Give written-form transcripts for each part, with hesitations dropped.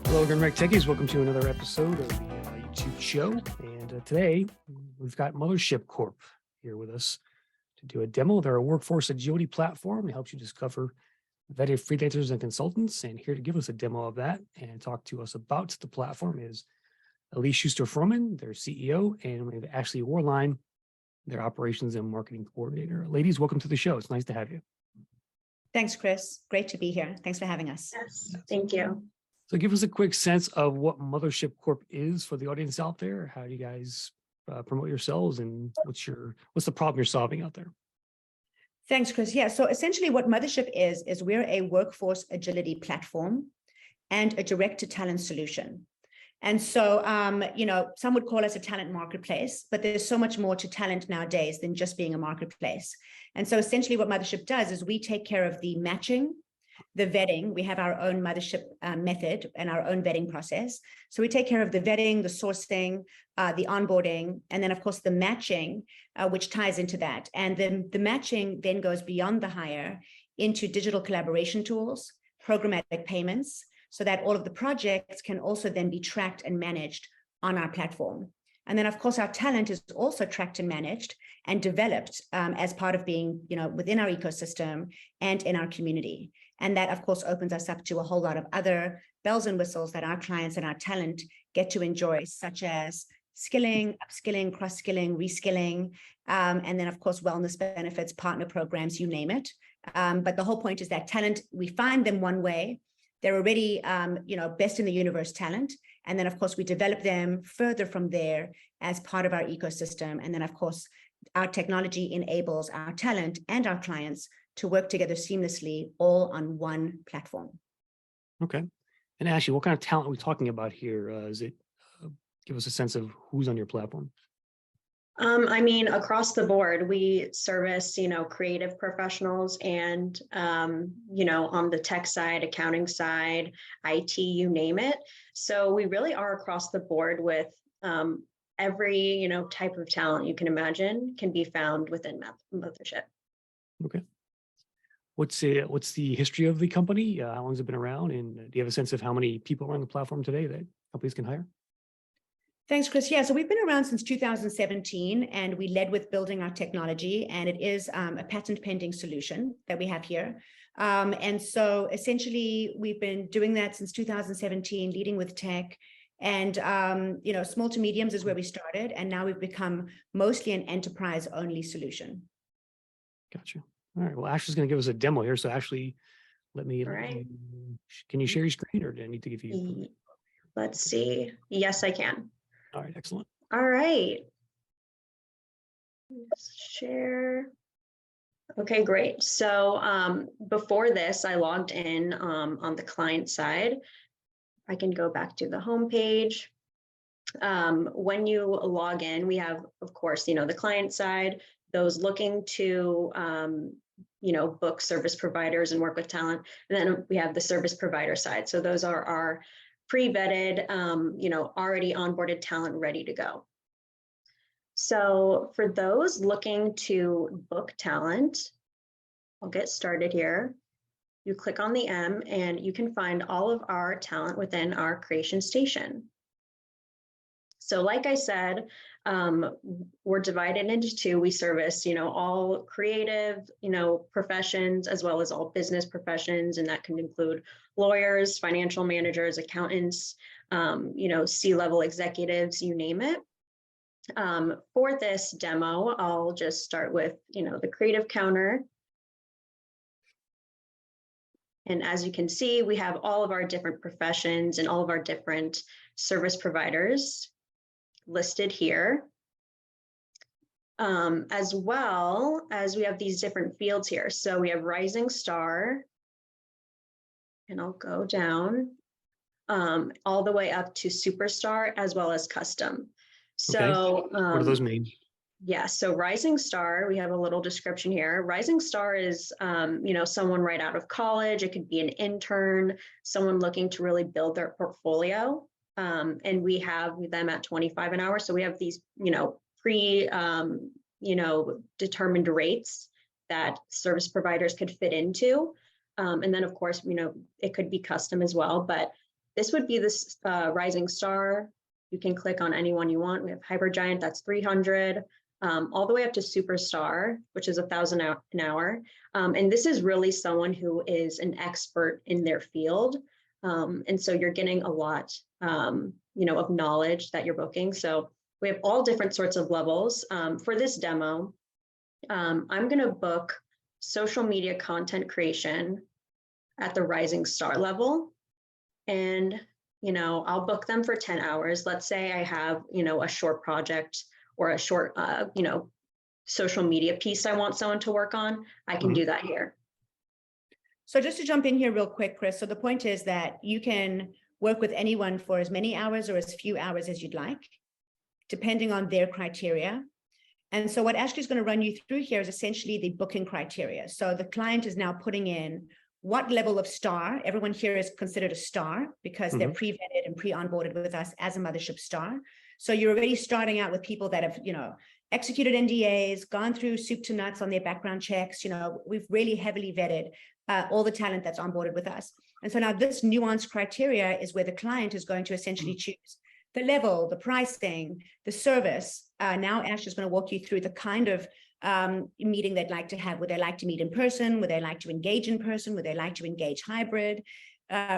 Hello, Grimrec Techies. Welcome to another episode of the YouTube show. And today we've got Mothership Corp here with us to do a demo. They're a workforce agility platform that helps you discover vetted freelancers and consultants. And here to give us a demo of that and talk to us about the platform is Elise Schuster-Froman, their CEO, and we have Ashley Warline, their operations and marketing coordinator. Ladies, welcome to the show. It's nice to have you. Thanks, Chris. Great to be here. Thanks for having us. Yes, thank you. So give us a quick sense of what Mothership Corp is for the audience out there. How do you guys promote yourselves, and what's the problem you're solving out there? Thanks, Chris. Yeah, so essentially what Mothership is we're a workforce agility platform and a direct-to-talent solution. And so, some would call us a talent marketplace, but there's so much more to talent nowadays than just being a marketplace. And so essentially what Mothership does is we take care of the matching, the vetting. We have our own Mothership method and our own vetting process. So we take care of the vetting, the sourcing, the onboarding, and then of course the matching, which ties into that. And then the matching then goes beyond the hire into digital collaboration tools, programmatic payments, so that all of the projects can also then be tracked and managed on our platform. And then of course our talent is also tracked and managed and developed as part of being, within our ecosystem and in our community. And that, of course, opens us up to a whole lot of other bells and whistles that our clients and our talent get to enjoy, such as skilling, upskilling, cross-skilling, reskilling, and then, of course, wellness benefits, partner programs, you name it. But the whole point is that talent, we find them one way. They're already, best in the universe talent. And then, of course, we develop them further from there as part of our ecosystem. And then, of course, our technology enables our talent and our clients to work together seamlessly, all on one platform. Okay. And Ashley, what kind of talent are we talking about here? Give us a sense of who's on your platform? Across the board, we service, creative professionals and, on the tech side, accounting side, IT, you name it. So we really are across the board with every, type of talent you can imagine can be found within Mothership. Okay. What's the history of the company? How long has it been around? And do you have a sense of how many people are on the platform today that companies can hire? Thanks, Chris. Yeah, so we've been around since 2017, and we led with building our technology, and it is a patent pending solution that we have here. And so essentially, we've been doing that since 2017, leading with tech. And, small to mediums is where we started, and now we've become mostly an enterprise-only solution. Gotcha. All right. Well, Ashley's going to give us a demo here. So Ashley, can you share your screen, or do I need to give you? Let's see. Yes, I can. All right. Excellent. All right. Let's share. Okay, great. So before this, I logged in on the client side. I can go back to the home page. When you log in, we have, of course, the client side, those looking to book service providers and work with talent. And then we have the service provider side. So those are our pre-vetted, already onboarded talent ready to go. So for those looking to book talent, I'll get started here. You click on the M and you can find all of our talent within our creation station. So like I said, we're divided into two. We service, all creative, professions, as well as all business professions. And that can include lawyers, financial managers, accountants, C-level executives, you name it. For this demo, I'll just start with, the creative counter. And as you can see, we have all of our different professions and all of our different service providers listed here, as well as we have these different fields here. So we have Rising Star, and I'll go down all the way up to Superstar, as well as Custom. So okay. What do those mean? Yeah, so Rising Star, we have a little description here. Rising Star is, someone right out of college. It could be an intern, someone looking to really build their portfolio. And we have them at 25 an hour. So we have these, determined rates that service providers could fit into. And then, of course, it could be custom as well. But this would be this rising star. You can click on anyone you want. We have Hypergiant, that's 300, all the way up to Superstar, which is 1,000 an hour. And this is really someone who is an expert in their field. And so you're getting a lot, of knowledge that you're booking. So we have all different sorts of levels. For this demo, I'm going to book social media content creation at the rising star level. And, I'll book them for 10 hours. Let's say I have, a short project or a short, social media piece I want someone to work on. I can do that here. So just to jump in here real quick, Chris. So the point is that you can work with anyone for as many hours or as few hours as you'd like, depending on their criteria. And so what Ashley's going to run you through here is essentially the booking criteria. So the client is now putting in what level of star. Everyone here is considered a star because they're pre-vetted and pre-onboarded with us as a Mothership star. So you're already starting out with people that have, executed NDAs, gone through soup to nuts on their background checks. We've really heavily vetted all the talent that's onboarded with us. And so now this nuanced criteria is where the client is going to essentially choose the level, the pricing, the service. Now Ash is going to walk you through the kind of meeting they'd like to have. Would they like to meet in person? Would they like to engage in person? Would they like to engage hybrid,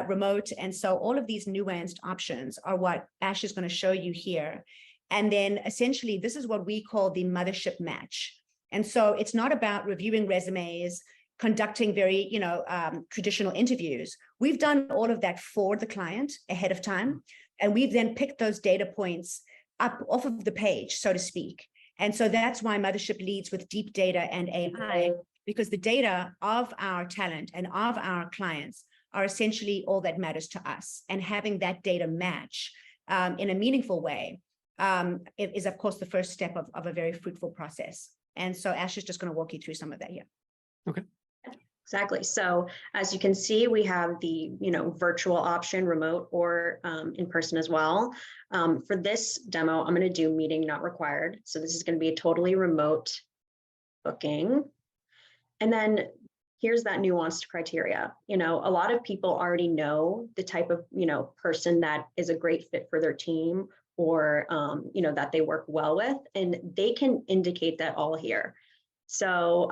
remote? And so all of these nuanced options are what Ash is going to show you here. And then essentially, this is what we call the Mothership match. And so it's not about reviewing resumes, conducting very, traditional interviews. We've done all of that for the client ahead of time. And we've then picked those data points up off of the page, so to speak. And so that's why Mothership leads with deep data and AI, because the data of our talent and of our clients are essentially all that matters to us. And having that data match in a meaningful way is, of course, the first step of a very fruitful process. And so Ash is just going to walk you through some of that here. Okay. Exactly. So as you can see, we have the, virtual option, remote or in person as well. For this demo, I'm going to do meeting not required. So this is going to be a totally remote booking. And then here's that nuanced criteria. A lot of people already know the type of, person that is a great fit for their team or, that they work well with, and they can indicate that all here. So,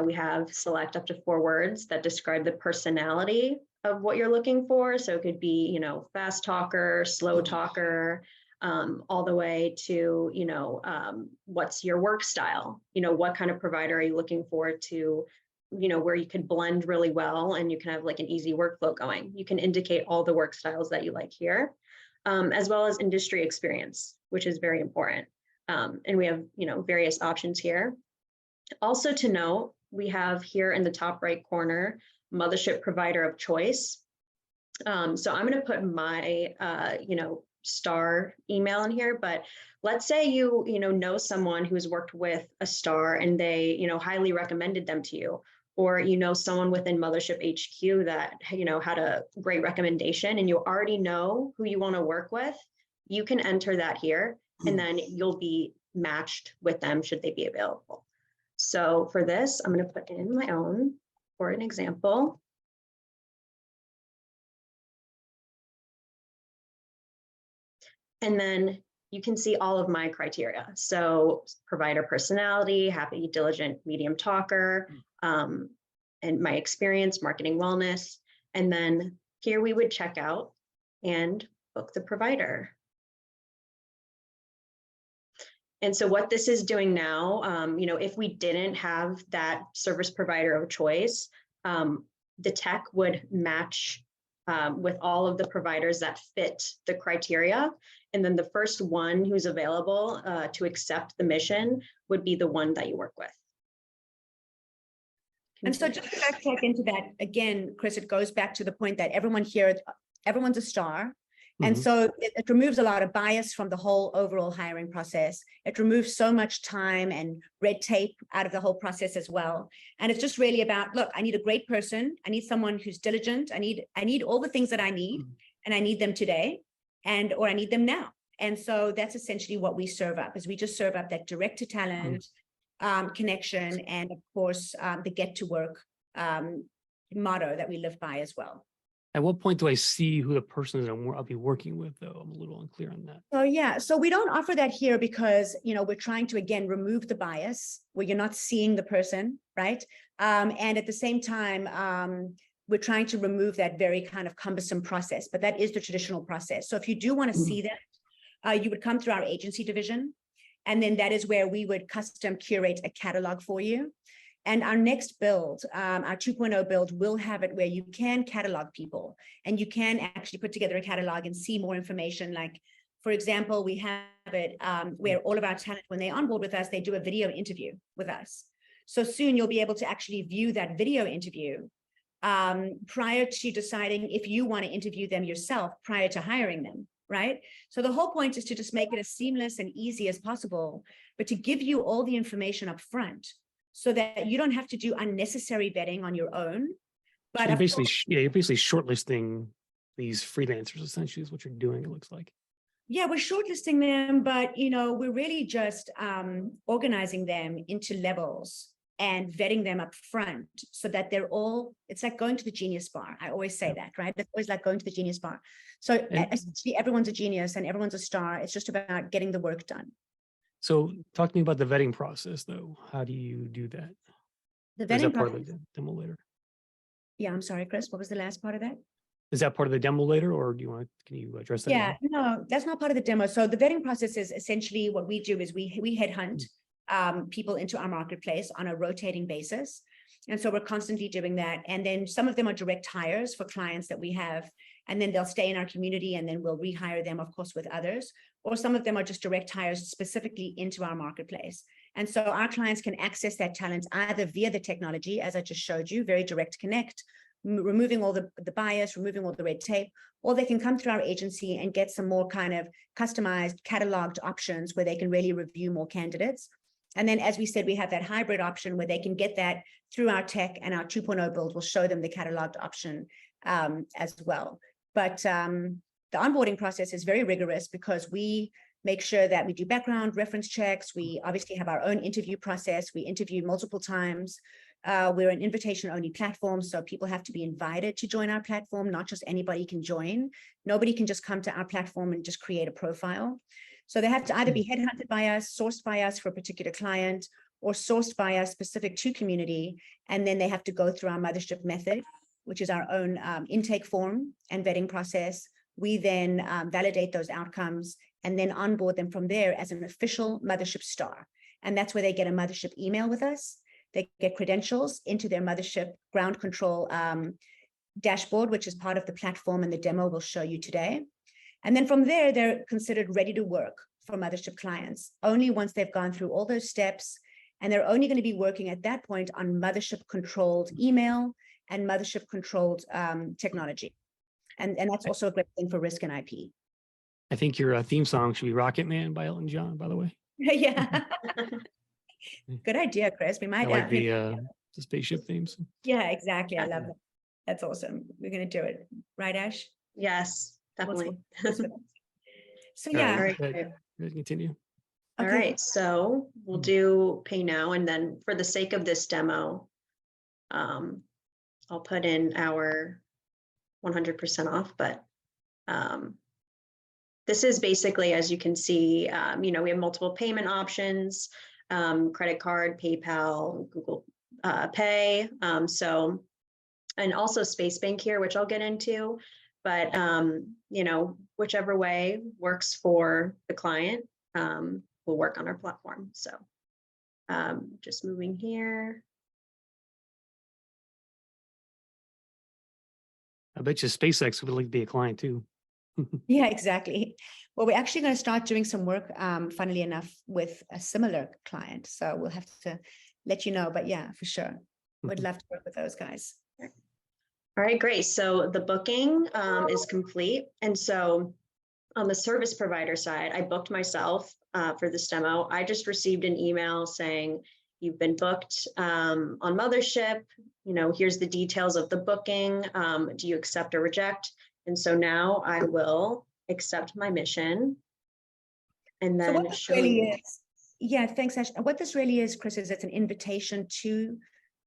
we have select up to 4 words that describe the personality of what you're looking for. So it could be, fast talker, slow talker, all the way to, what's your work style? What kind of provider are you looking for to, where you could blend really well and you can have like an easy workflow going. You can indicate all the work styles that you like here, as well as industry experience, which is very important. And we have, various options here. Also to note, we have here in the top right corner, Mothership provider of choice. So I'm going to put my, star email in here, but let's say you know someone who's worked with a star and they, highly recommended them to you, or, someone within Mothership HQ that, had a great recommendation and you already know who you want to work with, you can enter that here and then you'll be matched with them should they be available. So for this, I'm going to put in my own for an example. And then you can see all of my criteria. So provider personality, happy, diligent, medium talker, and my experience, marketing wellness. And then here we would check out and book the provider. And so what this is doing now, if we didn't have that service provider of choice, the tech would match with all of the providers that fit the criteria. And then the first one who's available to accept the mission would be the one that you work with. And so just to backtrack into that, again, Chris, it goes back to the point that everyone here, everyone's a star. And so it removes a lot of bias from the whole overall hiring process. It removes so much time and red tape out of the whole process as well. And it's just really about, look, I need a great person. I need someone who's diligent. I need all the things that I need, and I need them today, or I need them now. And so that's essentially what we serve up, is we just serve up that direct to talent connection, and of course the get to work motto that we live by as well. At what point do I see who the person is that I'll be working with, though? I'm a little unclear on that. So yeah, so we don't offer that here because, we're trying to, again, remove the bias where you're not seeing the person, right? And at the same time, we're trying to remove that very kind of cumbersome process, but that is the traditional process. So if you do want to see that, you would come through our agency division. And then that is where we would custom curate a catalog for you. And our next build, our 2.0 build, will have it where you can catalog people and you can actually put together a catalog and see more information. Like, for example, we have it where all of our talent, when they onboard with us, they do a video interview with us. So soon you'll be able to actually view that video interview prior to deciding if you want to interview them yourself prior to hiring them, right? So the whole point is to just make it as seamless and easy as possible, but to give you all the information up front, so that you don't have to do unnecessary vetting on your own. But So you're basically shortlisting these freelancers, essentially, is what you're doing, it looks like. Yeah, we're shortlisting them, but we're really just organizing them into levels and vetting them up front so that it's like going to the genius bar. I always say that, right? It's always like going to the genius bar. So essentially everyone's a genius and everyone's a star. It's just about getting the work done. So talk to me about the vetting process, though. How do you do that? The Or is that vetting part process. of the demo later? Yeah, I'm sorry, Chris. What was the last part of that? Is that part of the demo later, or can you address that? Yeah, no, that's not part of the demo. So the vetting process is essentially what we do is we headhunt people into our marketplace on a rotating basis. And so we're constantly doing that. And then some of them are direct hires for clients that we have, and then they'll stay in our community and then we'll rehire them, of course, with others. Or some of them are just direct hires specifically into our marketplace. And so our clients can access that talent either via the technology, as I just showed you, very direct connect, removing all the bias, removing all the red tape, or they can come through our agency and get some more kind of customized, cataloged options where they can really review more candidates. And then, as we said, we have that hybrid option where they can get that through our tech, and our 2.0 build will show them the cataloged option as well. But the onboarding process is very rigorous because we make sure that we do background reference checks. We obviously have our own interview process. We interview multiple times. We're an invitation-only platform, so people have to be invited to join our platform. Not just anybody can join. Nobody can just come to our platform and just create a profile. So they have to either be headhunted by us, sourced by us for a particular client, or sourced by us specific to community. And then they have to go through our Mothership method, which is our own intake form and vetting process. We then validate those outcomes and then onboard them from there as an official Mothership star. And that's where they get a Mothership email with us. They get credentials into their Mothership ground control dashboard, which is part of the platform and the demo we'll show you today. And then from there, they're considered ready to work for Mothership clients only once they've gone through all those steps. And they're only going to be working at that point on Mothership controlled email and Mothership controlled technology. And that's also a great thing for risk and IP. I think your theme song should be Rocket Man by Elton John, by the way. Yeah. Good idea, Chris. We might I like the spaceship themes. Yeah, exactly. I love that. That's awesome. We're going to do it. Right, Ash? Yes, definitely. So yeah. All right, continue. All right, so we'll do pay now, and then for the sake of this demo, I'll put in our 100% off, but this is basically, as you can see, we have multiple payment options, credit card, PayPal, Google Pay, and also Space Bank here, which I'll get into, but whichever way works for the client will work on our platform. So just moving here. I bet you SpaceX would like to be a client too. Yeah, exactly. Well, we're actually going to start doing some work, funnily enough, with a similar client. So we'll have to let you know. But yeah, for sure. Would love to work with those guys. All right, great. So the booking is complete. And so on the service provider side, I booked myself for this demo. I just received an email saying, you've been booked on Mothership. Here's the details of the booking. Do you accept or reject? And so now I will accept my mission. And then so what this really is, yeah, thanks, Ash. What this really is, Chris, is it's an invitation to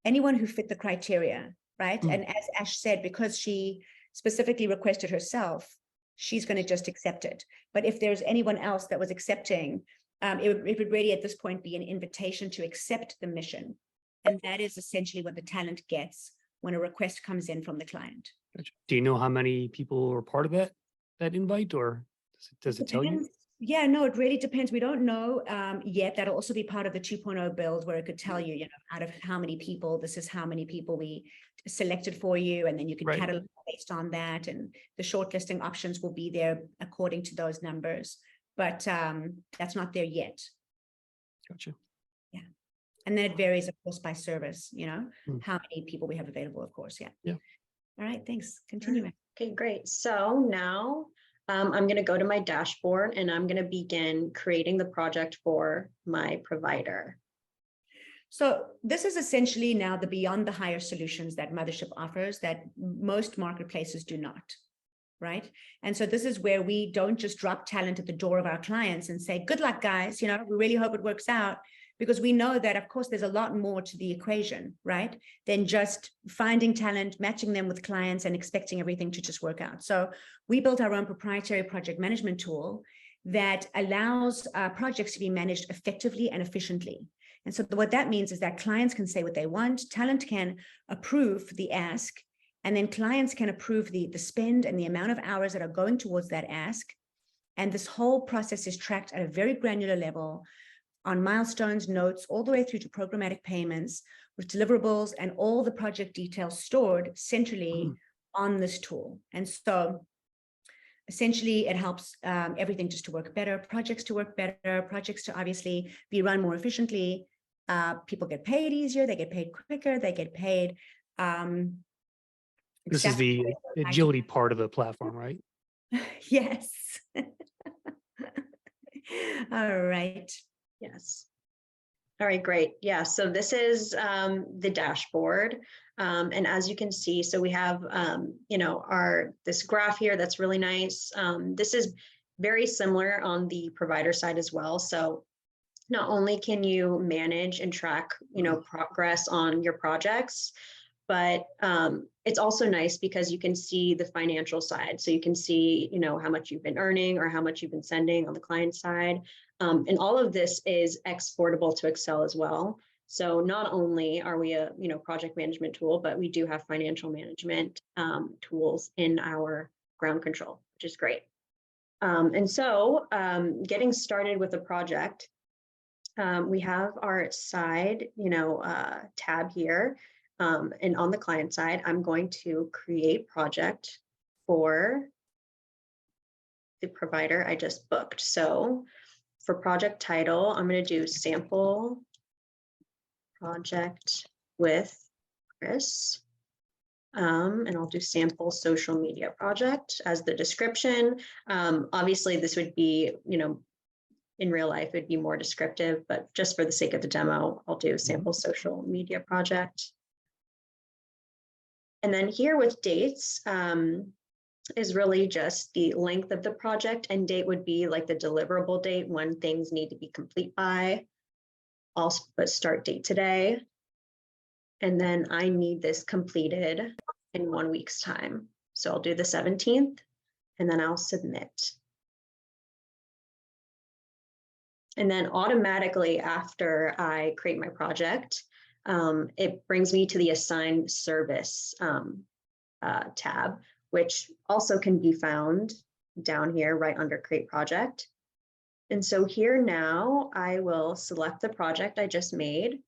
anyone who fit the criteria, right? And as Ash said, because she specifically requested herself, she's going to just accept it. But if there's anyone else that was accepting, it would really at this point be an invitation to accept the mission. And that is essentially what the talent gets when a request comes in from the client. Gotcha. Do you know how many people are part of that invite, or does it tell you? Yeah, no, it really depends. We don't know yet. That'll also be part of the 2.0 build, where it could tell you, out of how many people, this is how many people we selected for you. And then you can catalog based on that. And the shortlisting options will be there according to those numbers. But that's not there yet. Gotcha. Yeah. And then it varies, of course, by service, how many people we have available, of course. Yeah. All right. Thanks. Continue. Okay, great. So now I'm going to go to my dashboard and I'm going to begin creating the project for my provider. So this is essentially now the beyond the hire solutions that Mothership offers that most marketplaces do not, right? And so this is where we don't just drop talent at the door of our clients and say, good luck, guys, we really hope it works out, because we know that, of course, there's a lot more to the equation, right, than just finding talent, matching them with clients and expecting everything to just work out. So we built our own proprietary project management tool that allows projects to be managed effectively and efficiently. And so what that means is that clients can say what they want, talent can approve the ask, and then clients can approve the spend and the amount of hours that are going towards that ask. And this whole process is tracked at a very granular level on milestones, notes, all the way through to programmatic payments, with deliverables and all the project details stored centrally on this tool. And so essentially it helps everything just to work better, projects to work better, projects to obviously be run more efficiently. People get paid easier, they get paid quicker, they get paid. This is the agility part of the platform, right? Yes. All right. Yes. All right, great. Yeah, so this is the dashboard. And as you can see, so we have, this graph here that's really nice. This is very similar on the provider side as well. So not only can you manage and track, progress on your projects, but it's also nice because you can see the financial side. So you can see, how much you've been earning or how much you've been sending on the client side. And all of this is exportable to Excel as well. So not only are we a, project management tool, but we do have financial management tools in our ground control, which is great. And so getting started with a project, we have our side, tab here. And on the client side, I'm going to create project for the provider I just booked. So for project title, I'm going to do sample project with Chris. And I'll do sample social media project as the description. Obviously, this would be, in real life, it'd be more descriptive, but just for the sake of the demo, I'll do sample social media project. And then here with dates is really just the length of the project, and date would be like the deliverable date when things need to be complete by. I'll put start date today. And then I need this completed in 1 week's time. So I'll do the 17th and then I'll submit. And then automatically after I create my project, it brings me to the assigned service tab, which also can be found down here right under create project. And so here now I will select the project I just made,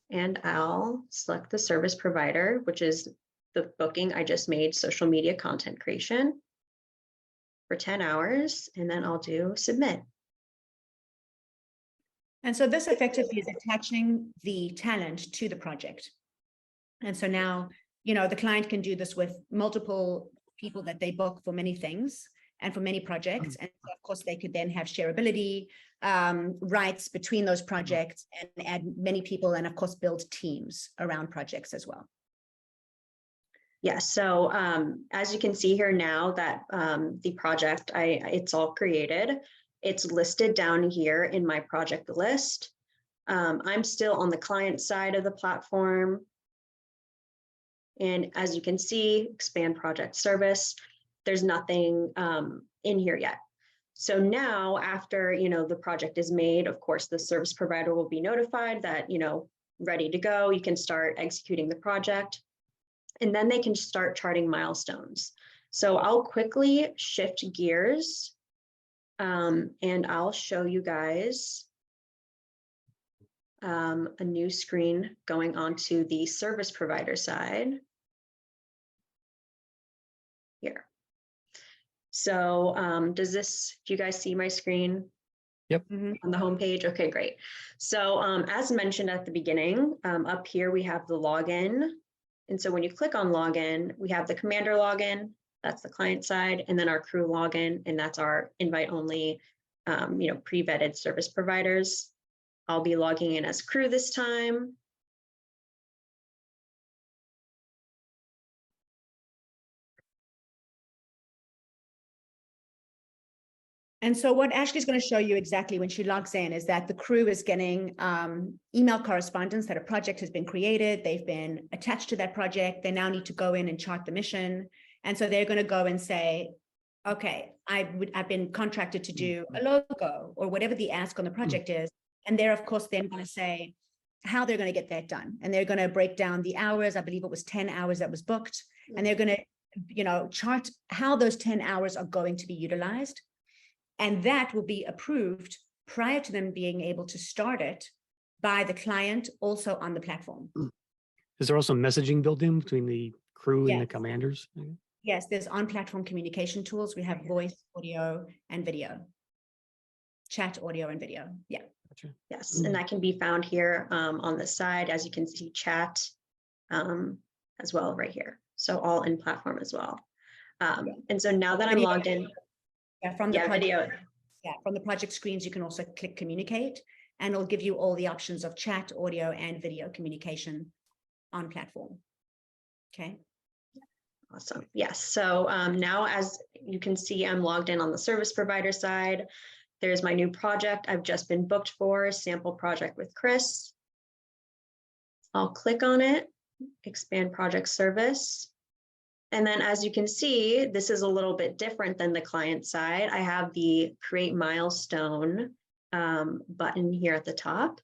and I'll select the service provider, which is the booking I just made, social media content creation for 10 hours, and then I'll do submit. And so this effectively is attaching the talent to the project. And so now, the client can do this with multiple people that they book for many things and for many projects. And so of course, they could then have shareability rights between those projects and add many people, and of course, build teams around projects as well. Yeah, so as you can see here now that the project, it's all created. It's listed down here in my project list. I'm still on the client side of the platform. And as you can see, expand project service, there's nothing in here yet. So now after, the project is made, of course, the service provider will be notified that, ready to go. You can start executing the project, and then they can start charting milestones. So I'll quickly shift gears and I'll show you guys a new screen going onto the service provider side here. So do you guys see my screen? Yep. On the home page? Okay, great. So as mentioned at the beginning, up here we have the login. And so when you click on login, we have the commander login, that's the client side, and then our crew login, and that's our invite only, pre-vetted service providers. I'll be logging in as crew this time. And so what Ashley's going to show you exactly when she logs in is that the crew is getting email correspondence that a project has been created. They've been attached to that project. They now need to go in and chart the mission. And so they're going to go and say, okay, I've been contracted to do a logo or whatever the ask on the project is. And they're, of course, then going to say how they're going to get that done. And they're going to break down the hours. I believe it was 10 hours that was booked. And they're going to, chart how those 10 hours are going to be utilized. And that will be approved prior to them being able to start it by the client also on the platform. Is there also messaging built in between the crew and the commanders? Yes, there's on-platform communication tools. We have voice, audio, and video. Chat, audio, and video. Yeah. Gotcha. Yes, and that can be found here on the side. As you can see, chat as well right here. So all in platform as well. And so now that I'm logged in, from the project, video. From the project screens, you can also click communicate, and it'll give you all the options of chat, audio, and video communication on platform. Okay. Awesome. Yes. So now, as you can see, I'm logged in on the service provider side. There's my new project I've just been booked for, sample project with Chris. I'll click on it, expand project service. And then as you can see, this is a little bit different than the client side. I have the create milestone button here at the top.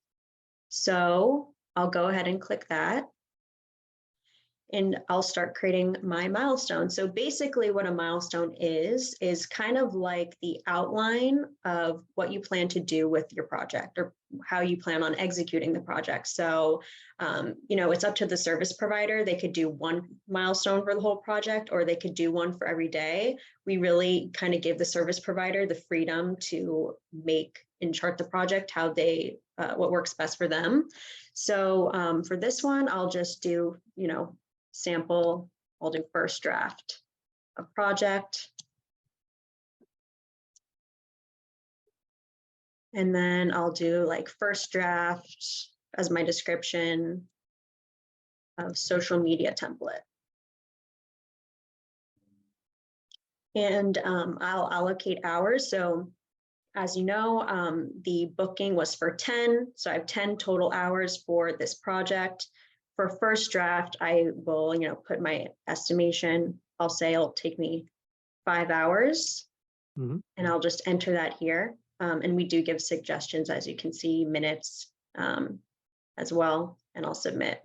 So I'll go ahead and click that. And I'll start creating my milestone. So basically what a milestone is kind of like the outline of what you plan to do with your project or how you plan on executing the project. So, it's up to the service provider. They could do one milestone for the whole project, or they could do one for every day. We really kind of give the service provider the freedom to make and chart the project how they, what works best for them. So for this one, I'll just do, sample, I'll do first draft of project. And then I'll do like first draft as my description of social media template. And I'll allocate hours. So as you know, the booking was for 10. So I have 10 total hours for this project. For first draft, I will, put my estimation. I'll say it'll take me 5 hours, and I'll just enter that here. And we do give suggestions, as you can see, minutes as well, and I'll submit.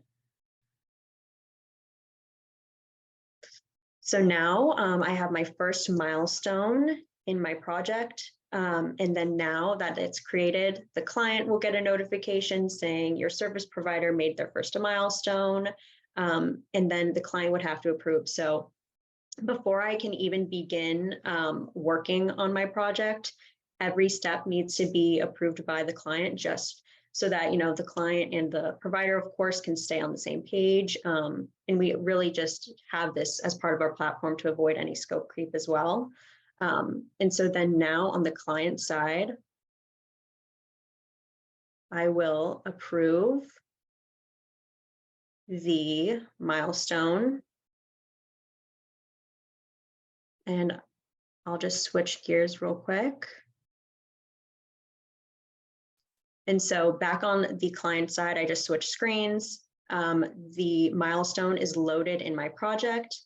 So now I have my first milestone in my project. And then now that it's created, the client will get a notification saying your service provider made their first milestone, and then the client would have to approve. So before I can even begin working on my project, every step needs to be approved by the client, just so that, the client and the provider, of course, can stay on the same page. And we really just have this as part of our platform to avoid any scope creep as well. And so then now on the client side, I will approve the milestone. And I'll just switch gears real quick. And so back on the client side, I just switched screens. the milestone is loaded in my project.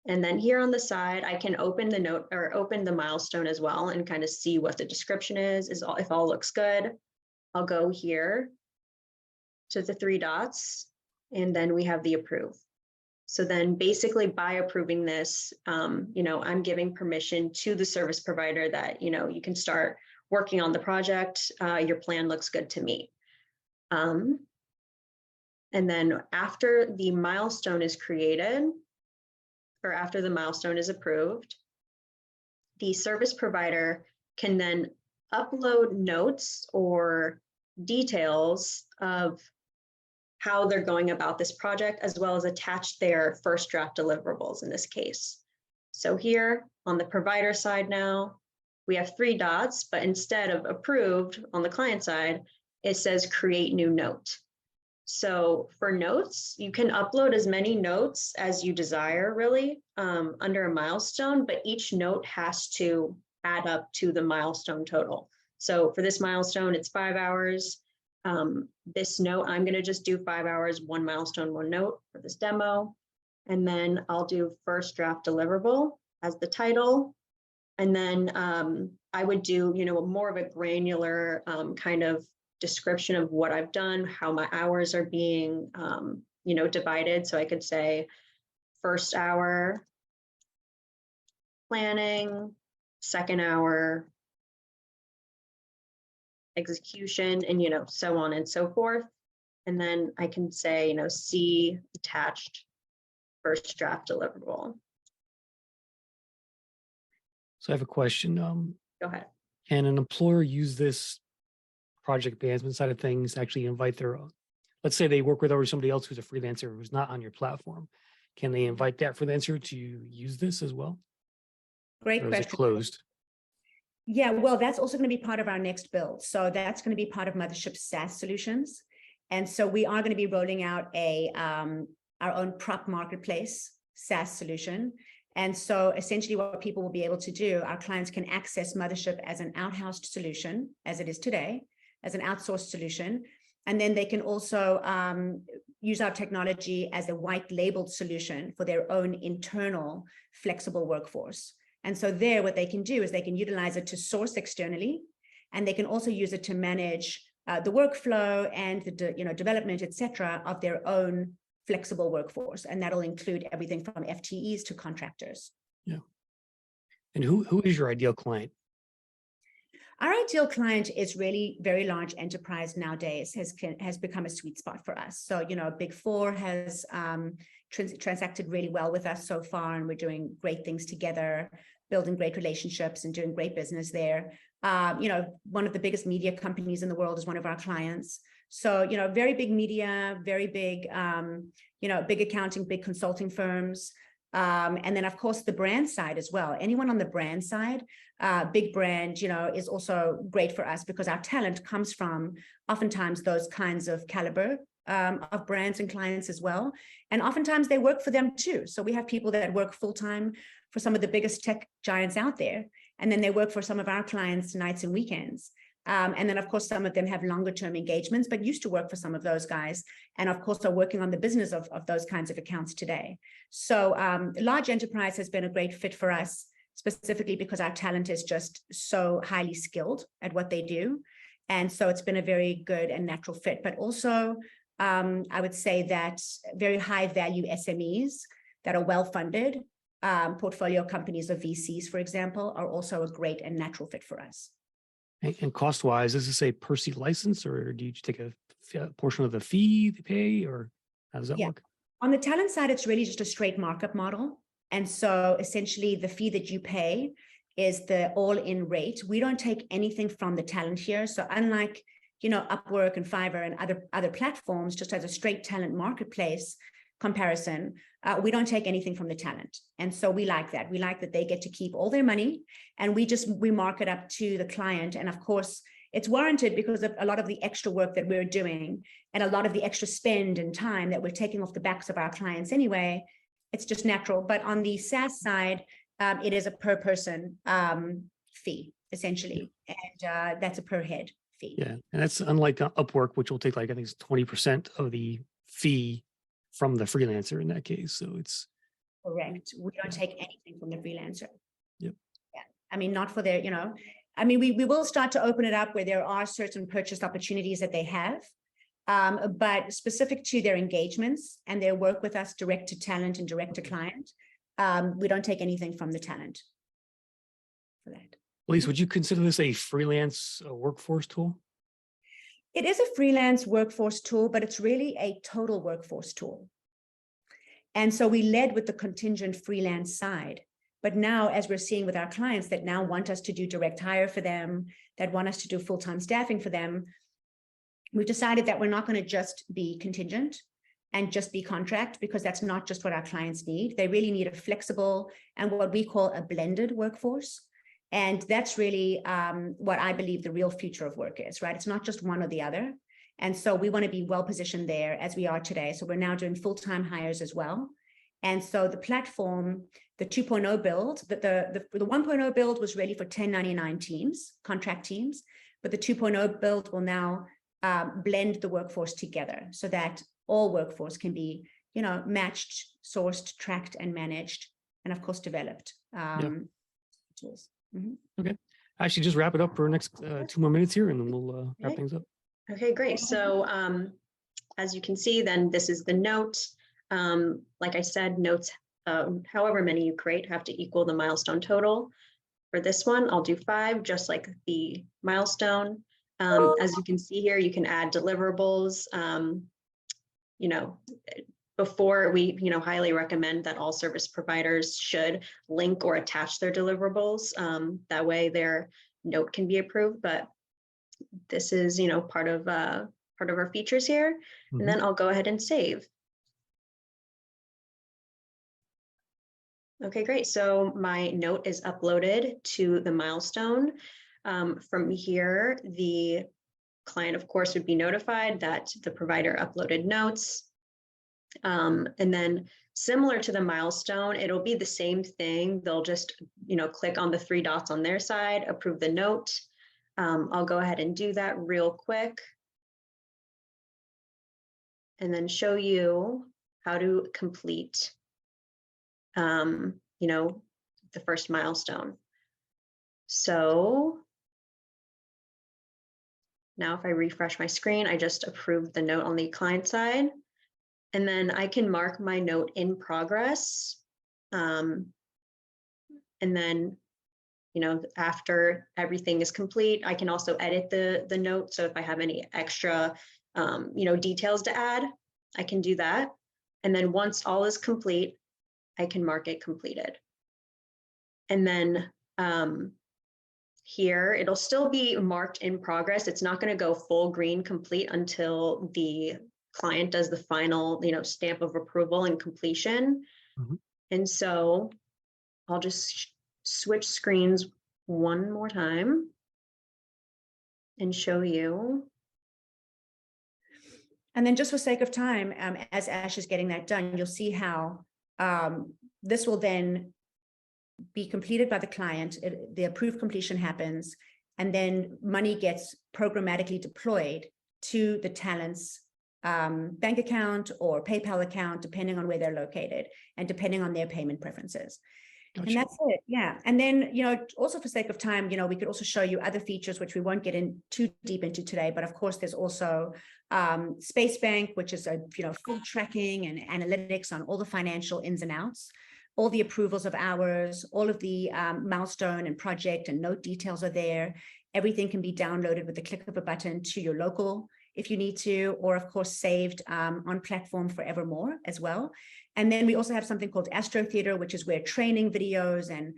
And then here on the side, I can open the note or open the milestone as well and kind of see what the description is if all looks good. I'll go here to the 3 dots, and then we have the approve. So then basically by approving this, I'm giving permission to the service provider that, you can start working on the project. Your plan looks good to me. And then after the milestone is created, or after the milestone is approved, the service provider can then upload notes or details of how they're going about this project, as well as attach their first draft deliverables in this case. So here on the provider side now, we have 3 dots, but instead of approved on the client side, it says create new note. So for notes, you can upload as many notes as you desire, really, under a milestone, but each note has to add up to the milestone total. So for this milestone, it's 5 hours. This note, I'm going to just do 5 hours, 1 milestone, 1 note for this demo. And then I'll do first draft deliverable as the title. And then I would do, more of a granular kind of description of what I've done, how my hours are being, divided. So I could say first hour planning, second hour execution, and, so on and so forth. And then I can say, see attached first draft deliverable. So I have a question. Go ahead. Can an employer use this project management side of things to actually invite their own? Let's say they work with somebody else who's a freelancer who's not on your platform. Can they invite that freelancer to use this as well? Great Or is question. it closed? Yeah, well, that's also going to be part of our next build. So that's going to be part of Mothership SaaS solutions. And so we are going to be rolling out our own prop marketplace SaaS solution. And so essentially what people will be able to do, our clients can access Mothership as an outhoused solution, as it is today, as an outsourced solution. And then they can also use our technology as a white labeled solution for their own internal flexible workforce. And so there, what they can do is they can utilize it to source externally, and they can also use it to manage the workflow and the development, et cetera, of their own flexible workforce. And that'll include everything from FTEs to contractors. Yeah. And who is your ideal client? Our ideal client is really very large enterprise nowadays, has become a sweet spot for us. So, Big Four has transacted really well with us so far, and we're doing great things together, building great relationships and doing great business there. One of the biggest media companies in the world is one of our clients. So, very big media, very big, big accounting, big consulting firms. And then, of course, the brand side as well. Anyone on the brand side, big brand, is also great for us because our talent comes from oftentimes those kinds of caliber of brands and clients as well. And oftentimes they work for them too. So we have people that work full-time for some of the biggest tech giants out there. And then they work for some of our clients nights and weekends. And then, of course, some of them have longer term engagements, but used to work for some of those guys. And of course, are working on the business of those kinds of accounts today. So large enterprise has been a great fit for us, specifically because our talent is just so highly skilled at what they do. And so it's been a very good and natural fit. But also, I would say that very high value SMEs that are well funded, portfolio companies of VCs, for example, are also a great and natural fit for us. And cost-wise, is this a per seat license, or do you take a portion of the fee they pay, or how does that work? On the talent side, it's really just a straight markup model. And so essentially the fee that you pay is the all-in rate. We don't take anything from the talent here. So unlike, Upwork and Fiverr and other platforms, just as a straight talent marketplace comparison, we don't take anything from the talent. And so we like that. We like that they get to keep all their money, and we mark it up to the client. And of course, it's warranted because of a lot of the extra work that we're doing and a lot of the extra spend and time that we're taking off the backs of our clients anyway. It's just natural. But on the SaaS side, it is a per person fee, essentially. And that's a per head fee. Yeah. And that's unlike Upwork, which will take I think it's 20% of the fee from the freelancer in that case. So it's Correct. We don't take anything from the freelancer. Yep. Yeah. I mean, not for their, I mean, we will start to open it up where there are certain purchase opportunities that they have. But specific to their engagements and their work with us direct to talent and direct to client, we don't take anything from the talent for that. Elise, would you consider this a freelance workforce tool? It is a freelance workforce tool, but it's really a total workforce tool. And so we led with the contingent freelance side. But now, as we're seeing with our clients that now want us to do direct hire for them, that want us to do full-time staffing for them, we've decided that we're not going to just be contingent and just be contract, because that's not just what our clients need. They really need a flexible and what we call a blended workforce. And that's really what I believe the real future of work is, right? It's not just one or the other. And so we want to be well positioned there as we are today. So we're now doing full-time hires as well. And so the platform, the 2.0 build, the 1.0 build was really for 1099 teams, contract teams, but the 2.0 build will now blend the workforce together so that all workforce can be, matched, sourced, tracked, and managed, and of course developed tools. Mm-hmm. Okay. Actually, just wrap it up for the next 2 more minutes here, and then we'll wrap things up. Okay, great. So as you can see, then this is the note. Like I said, notes, however many you create, have to equal the milestone total. For this one, I'll do 5, just like the milestone. As you can see here, you can add deliverables. Before we, highly recommend that all service providers should link or attach their deliverables. That way their note can be approved. But this is, part of our features here. Mm-hmm. And then I'll go ahead and save. Okay, great. So my note is uploaded to the milestone. From here, the client, of course, would be notified that the provider uploaded notes. And then similar to the milestone, it'll be the same thing. They'll just, click on the 3 dots on their side, approve the note. I'll go ahead and do that real quick. And then show you how to complete, the first milestone. So now if I refresh my screen, I just approved the note on the client side. And then I can mark my note in progress. And then, after everything is complete, I can also edit the note. So if I have any extra, details to add, I can do that. And then once all is complete, I can mark it completed. And then here, it'll still be marked in progress. It's not going to go full green complete until the client does the final, stamp of approval and completion. Mm-hmm. And so I'll just switch screens one more time and show you. And then just for sake of time, as Ash is getting that done, you'll see how this will then be completed by the client. The approved completion happens, and then money gets programmatically deployed to the talent's bank account or PayPal account, depending on where they're located and depending on their payment preferences. Gotcha. And that's it. Yeah. And then, also for sake of time, we could also show you other features, which we won't get in too deep into today. But of course, there's also Space Bank, which is a, full tracking and analytics on all the financial ins and outs, all the approvals of hours, all of the milestone and project and note details are there. Everything can be downloaded with the click of a button to your local if you need to, or of course saved on platform forevermore as well. And then we also have something called Astro Theater, which is where training videos and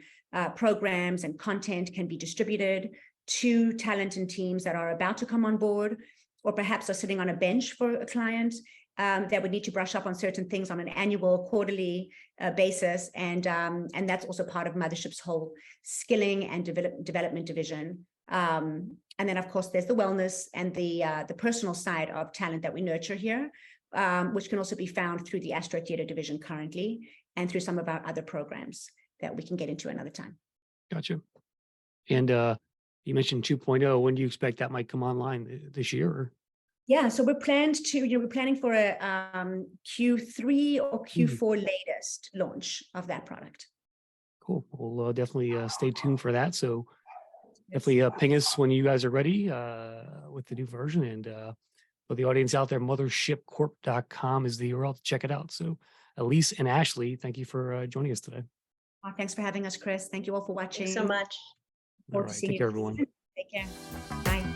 programs and content can be distributed to talent and teams that are about to come on board, or perhaps are sitting on a bench for a client that would need to brush up on certain things on an annual, quarterly basis. And that's also part of Mothership's whole skilling and development division. And then, of course, there's the wellness and the personal side of talent that we nurture here, which can also be found through the Astro Theater division currently and through some of our other programs that we can get into another time. Gotcha. And you mentioned 2.0. When do you expect that might come online this year? Or? Yeah, so we're planning for a Q3 or Q4 latest launch of that product. Cool. We'll definitely stay tuned for that. So definitely ping us when you guys are ready with the new version. And for the audience out there, mothershipcorp.com is the URL to check it out. So Elise and Ashley, thank you for joining us today. Thanks for having us, Chris. Thank you all for watching. Thanks so much. All right. Take care, everyone. Take care. Bye.